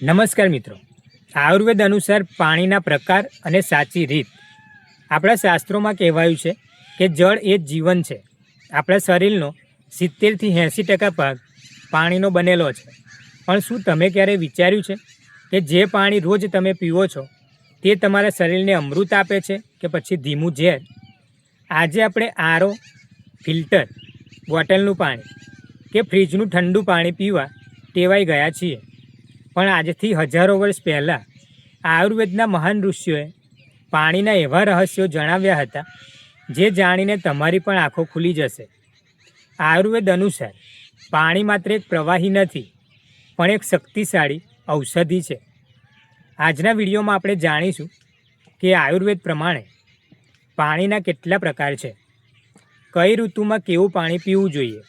નમસ્કાર મિત્રો, આયુર્વેદ અનુસાર પાણીના પ્રકાર અને સાચી રીત. આપણા શાસ્ત્રોમાં કહેવાયું છે કે જળ એ જ જીવન છે. આપણા શરીરનો 70થી 80% ભાગ પાણીનો બનેલો છે. પણ શું તમે ક્યારેય વિચાર્યું છે કે જે પાણી રોજ તમે પીવો છો તે તમારા શરીરને અમૃત આપે છે કે પછી ધીમું ઝેર? આજે આપણે આરો, ફિલ્ટર, બોટલનું પાણી કે ફ્રીજનું ઠંડુ પાણી પીવા ટેવાઈ ગયા છીએ. પણ આજથી હજારો વર્ષ પહેલાં આયુર્વેદના મહાન ઋષિઓએ પાણીના એવા રહસ્યો જણાવ્યા હતા જે જાણીને તમારી પણ આંખો ખુલી જશે. આયુર્વેદ અનુસાર પાણી માત્ર એક પ્રવાહી નથી, પણ એક શક્તિશાળી ઔષધિ છે. આજના વિડીયોમાં આપણે જાણીશું કે આયુર્વેદ પ્રમાણે પાણીના કેટલા પ્રકાર છે, કઈ ઋતુમાં કેવું પાણી પીવું જોઈએ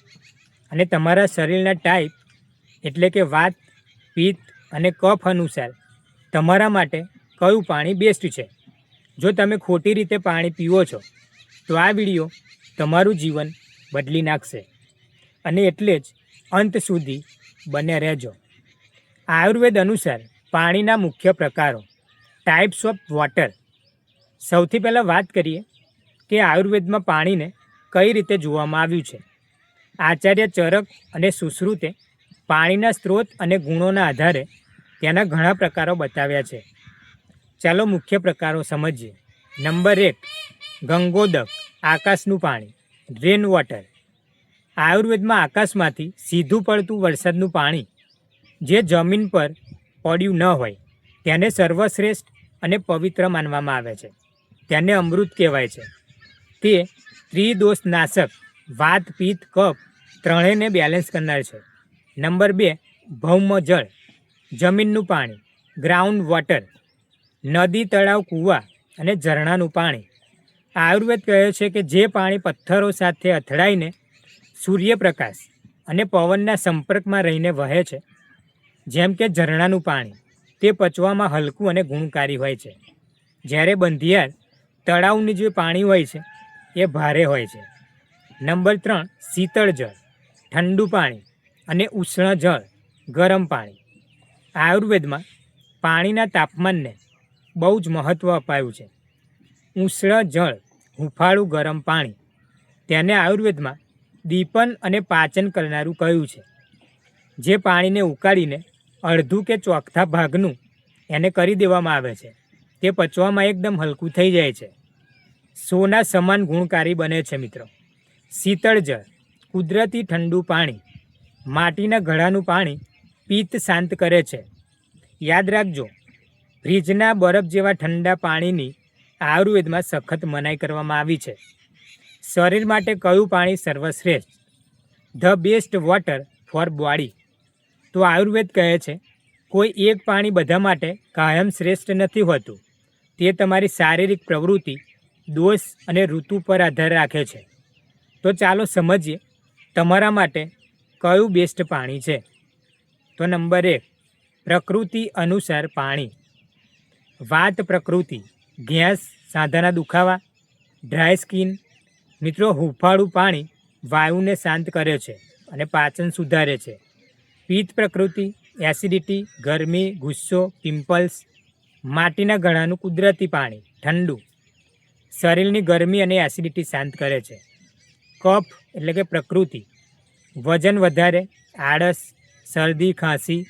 અને તમારા શરીરના ટાઈપ એટલે કે વાત, પિત્ત અને કફ અનુસાર તમારા માટે કયું પાણી બેસ્ટ છે. જો તમે ખોટી રીતે પાણી પીવો છો તો આ વિડીયો તમારું જીવન બદલી નાખશે, અને એટલે જ અંત સુધી બને રહેજો. આયુર્વેદ અનુસાર પાણીના મુખ્ય પ્રકારો, ટાઈપ્સ ઓફ વોટર. સૌથી પહેલાં વાત કરીએ કે આયુર્વેદમાં પાણીને કઈ રીતે જોવામાં આવ્યું છે. આચાર્ય ચરક અને સુશ્રુતે પાણીના સ્ત્રોત અને ગુણોના આધારે તેના ઘણા પ્રકારો બતાવ્યા છે. ચાલો મુખ્ય પ્રકારો સમજીએ. નંબર 1, ગંગોદક, આકાશનું પાણી, રેન વોટર. આયુર્વેદમાં આકાશમાંથી સીધું પડતું વરસાદનું પાણી જે જમીન પર પડ્યું ન હોય તેને સર્વશ્રેષ્ઠ અને પવિત્ર માનવામાં આવે છે. તેને અમૃત કહેવાય છે. તે ત્રિદોષનાશક, વાત, પિત્ત, કફ ત્રણેયને બેલેન્સ કરનાર છે. નંબર 2, ભૌમ જળ, જમીનનું પાણી, ગ્રાઉન્ડ વોટર. નદી, તળાવ, કૂવા અને ઝરણાનું પાણી. આયુર્વેદ કહે છે કે જે પાણી પથ્થરો સાથે અથડાઈને સૂર્યપ્રકાશ અને પવનના સંપર્કમાં રહીને વહે છે, જેમ કે ઝરણાનું પાણી, તે પચવામાં હલકું અને ગુણકારી હોય છે. જ્યારે બંધિયાર તળાવનું જે પાણી હોય છે એ ભારે હોય છે. નંબર 3, શીતળ જળ, ઠંડુ પાણી અને ઉષ્ણ જળ, ગરમ પાણી. આયુર્વેદમાં પાણીના તાપમાનને બહુ જ મહત્ત્વ અપાયું છે. ઉષ્ણ જળ, હૂંફાળું ગરમ પાણી, તેને આયુર્વેદમાં દીપન અને પાચન કરનારું કહ્યું છે. જે પાણીને ઉકાળીને અડધું કે ચોથા ભાગનું એને કરી દેવામાં આવે છે, તે પચવામાં એકદમ હલકું થઈ જાય છે. સોના સમાન ગુણકારી બને છે મિત્રો. શીતળ જળ, કુદરતી ઠંડુ પાણી, માટીના ઘડાનું પાણી પિત્ત શાંત કરે છે. યાદ રાખજો, ફ્રીજના બરફ જેવા ઠંડા પાણીની આયુર્વેદમાં સખત મનાઈ કરવામાં આવી છે. શરીર માટે કયું પાણી સર્વશ્રેષ્ઠ? The best water for body. તો આયુર્વેદ કહે છે કોઈ એક પાણી બધા માટે કાયમ શ્રેષ્ઠ નથી હોતું. તે તમારી શારીરિક પ્રવૃત્તિ, દોષ અને ઋતુ પર આધાર રાખે છે. તો ચાલો સમજીએ તમારા માટે કયું બેસ્ટ પાણી છે. તો નંબર 1, પ્રકૃતિ અનુસાર પાણી. વાત, પ્રકૃતિ, ગેસ, સાંધાના દુખાવા, ડ્રાય સ્કિન. મિત્રો, હૂંફાળું પાણી વાયુને શાંત કરે છે અને પાચન સુધારે છે. પિત્ત, પ્રકૃતિ, એસિડિટી, ગરમી, ગુસ્સો, પિમ્પલ્સ. માટીના ઘડાનું કુદરતી પાણી, ઠંડુ, શરીરની ગરમી અને એસિડિટી શાંત કરે છે. કફ એટલે કે પ્રકૃતિ, વજન વધારે, આળસ, શરદી, ખાંસી.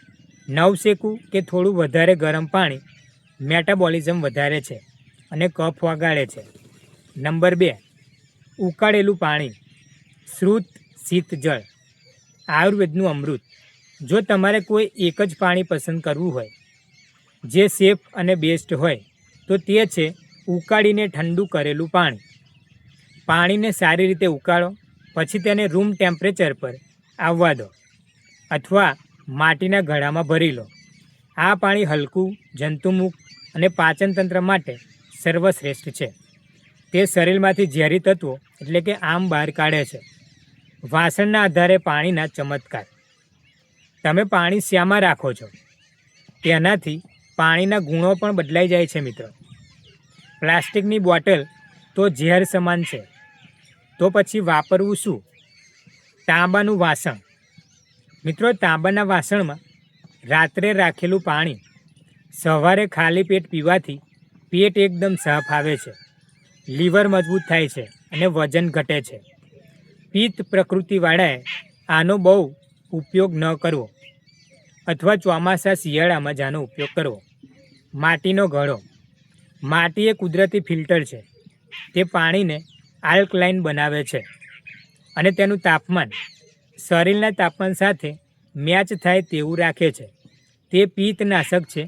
નવશેકું કે થોડું વધારે ગરમ પાણી મેટાબોલિઝમ વધારે છે અને કફ વગાડે છે. નંબર 2, ઉકાળેલું પાણી, શ્રુત શીત જળ, આયુર્વેદનું અમૃત. જો તમારે કોઈ એક જ પાણી પસંદ કરવું હોય જે સેફ અને બેસ્ટ હોય તો તે છે ઉકાળીને ઠંડુ કરેલું પાણી. પાણીને સારી રીતે ઉકાળો, પછી તેને રૂમ ટેમ્પરેચર પર આવવા દો અથવા માટીના ઘડામાં ભરી લો. આ પાણી હલકું, જંતુમુક્ત અને પાચનતંત્ર માટે સર્વશ્રેષ્ઠ છે. તે શરીરમાંથી ઝેરી તત્વો એટલે કે આમ બહાર કાઢે છે. વાસણના આધારે પાણીના ચમત્કાર. તમે પાણી શ્યામાં રાખો છો તેનાથી પાણીના ગુણો પણ બદલાઈ જાય છે મિત્રો. પ્લાસ્ટિકની બોટલ તો ઝેર સમાન છે, તો પછી વાપરવું શું? તાંબાનું વાસણ. મિત્રો, તાંબાના વાસણમાં રાત્રે રાખેલું પાણી સવારે ખાલી પેટ પીવાથી પેટ એકદમ સાફ આવે છે, લીવર મજબૂત થાય છે અને વજન ઘટે છે. પિત્ત પ્રકૃતિવાળાએ આનો બહુ ઉપયોગ ન કરવો અથવા ચોમાસા શિયાળામાં જ આનો ઉપયોગ કરવો. માટીનો ઘડો. માટી એ કુદરતી ફિલ્ટર છે. તે પાણીને આલ્કલાઇન બનાવે છે અને તેનું તાપમાન શરીરના તાપમાન સાથે મેચ થાય તેવું રાખે છે. તે પિત્તનાશક છે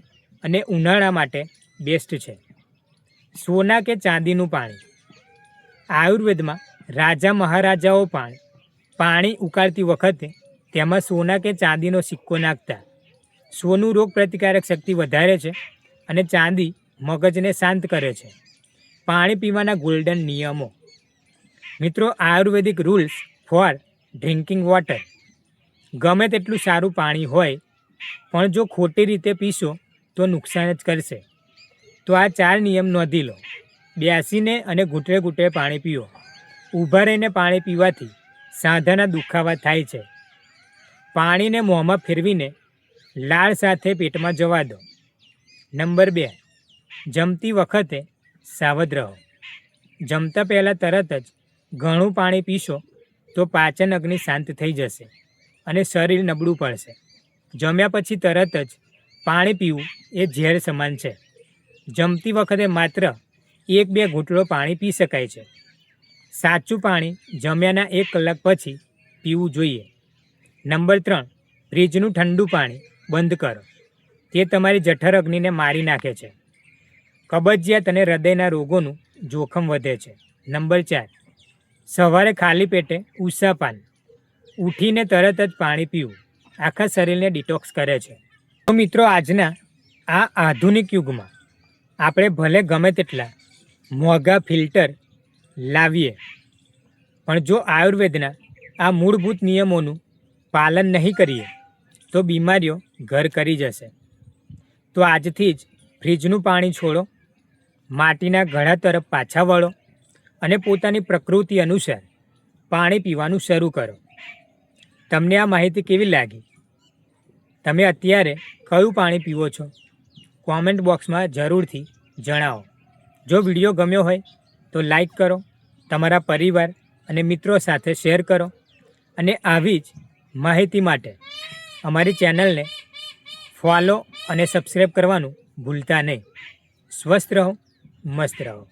અને ઉનાળા માટે બેસ્ટ છે. સોના કે ચાંદીનું પાણી. આયુર્વેદમાં રાજા મહારાજાઓ પાણી ઉકાળતી વખતે તેમાં સોના કે ચાંદીનો સિક્કો નાખતા. સોનું રોગ પ્રતિકારક શક્તિ વધારે છે અને ચાંદી મગજને શાંત કરે છે. પાણી પીવાના ગોલ્ડન નિયમો. મિત્રો, આયુર્વેદિક રૂલ્સ ફોર ડ્રિંકિંગ વોટર. ગમે તેટલું સારું પાણી હોય પણ જો ખોટી રીતે પીશો તો નુકસાન જ કરશે. તો આ 4 નિયમ નોંધી લો. બેસીને અને ઘૂંટે ઘૂંટે પાણી પીવો. ઊભા રહીને પાણી પીવાથી સાંધાના દુખાવા થાય છે. પાણીને મોંમાં ફેરવીને લાળ સાથે પેટમાં જવા દો. નંબર 2, જમતી વખતે સાવધ રહો. જમતા પહેલાં તરત જ ઘણું પાણી પીશો તો પાચન અગ્નિ શાંત થઈ જશે અને શરીર નબળું પડશે. જમ્યા પછી તરત જ પાણી પીવું એ ઝેર સમાન છે. જમતી વખતે માત્ર 1-2 ઘૂંટડો પાણી પી શકાય છે. સાચું પાણી જમ્યાના 1 કલાક પછી પીવું જોઈએ. નંબર 3, ફ્રીજનું ઠંડુ પાણી બંધ કરો. તે તમારી જઠર અગ્નિને મારી નાખે છે. કબજિયાત અને હૃદયના રોગોનું જોખમ વધે છે. નંબર 4, સવારે ખાલી પેટે ઉષાપાન. ઉઠીને તરત જ પાણી પીવું આખા શરીરને ડિટોક્સ કરે છે. તો મિત્રો, આજના આ આધુનિક યુગમાં આપણે ભલે ગમે તેટલા મોંઘા ફિલ્ટર લાવીએ પણ જો આયુર્વેદના આ મૂળભૂત નિયમોનું પાલન નહીં કરીએ તો બીમારીઓ ઘર કરી જશે. તો આજથી જ ફ્રીજનું પાણી છોડો, માટીના ઘડા તરફ પાછા વળો અને પોતાની પ્રકૃતિ અનુસાર પાણી પીવાનું શરૂ કરો. તમને આ માહિતી કેવી લાગી? તમે અત્યારે કયું પાણી પીવો છો? કોમેન્ટ બોક્સમાં જરૂરથી જણાવો. જો વિડીયો ગમ્યો હોય તો લાઈક કરો, તમારા પરિવાર અને મિત્રો સાથે શેર કરો અને આવી જ માહિતી માટે અમારી ચેનલને ફોલો અને સબસ્ક્રાઈબ કરવાનું ભૂલતા નહીં. સ્વસ્થ રહો, મસ્ત રહો.